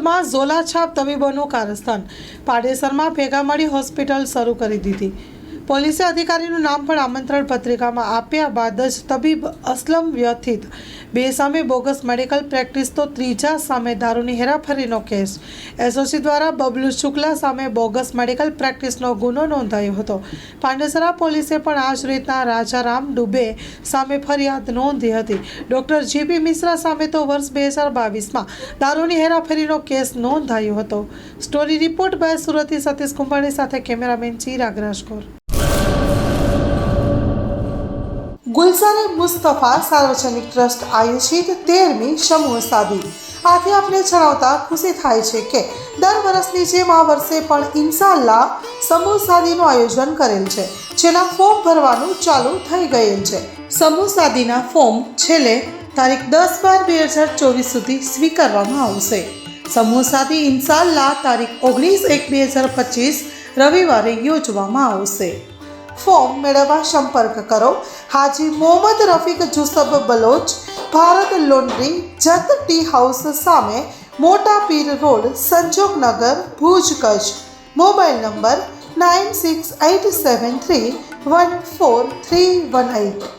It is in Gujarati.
દાહોદમાં ઝોલાછાપ તબીબોનું કારસ્તાન, પાડેસરમાં ભેગા મળી હોસ્પિટલ શરૂ કરી દીધી। પોલીસે અધિકારીનું નામ પણ આમંત્રણ પત્રિકામાં આપ્યા બાદ જ તબીબ અસલમ વ્યથિત। બે સામે બોગસ મેડિકલ પ્રેક્ટિસ તો ત્રીજા સામે દારૂની હેરાફેરીનો કેસ। એસઓસી દ્વારા બબલુ શુક્લા સામે બોગસ મેડિકલ પ્રેક્ટિસનો ગુનો નોંધાયો હતો। પાંડેસરા પોલીસે પણ આ જ રીતના રાજારામ ડુબે સામે ફરિયાદ નોંધી હતી। ડોક્ટર જીપી મિશ્રા સામે તો વર્ષ 2022માં દારૂની હેરાફેરીનો કેસ નોંધાયો હતો। સ્ટોરી રિપોર્ટ બાય સુરતી સતીશ કુંભાણી સાથે કેમેરામેન ચિરાગ રાજકોર। ગુલશન મુસ્તફા સાર્વજનિક ટ્રસ્ટ આયોજિત 13મી સમૂહ શાદી। આથી આપને જણાવતા ખુશી થાય છે કે દર વર્ષની જેમ આ વર્ષે પણ ઇન્શાઅલ્લાહ સમૂહ શાદીનું આયોજન કરેલ છે, જેના ફોર્મ ભરવાનું ચાલુ થઈ ગયેલ છે। સમૂહ શાદીના ફોર્મ છેલ્લે તારીખ 10/12/2024 સુધી સ્વીકારવામાં આવશે। સમૂહ શાદી ઇન્શાઅલ્લાહ તારીખ 19/1/2025 રવિવારે યોજવામાં આવશે। ફોર્મ મેળવવા સંપર્ક કરો Haji Mohammad Rafiq Jusab Baloch, Bharat laundry, Jat tea house સામે, Mota Pir road, Sanjognagar, Bhuj, Kutch. Mobile number 9687314318।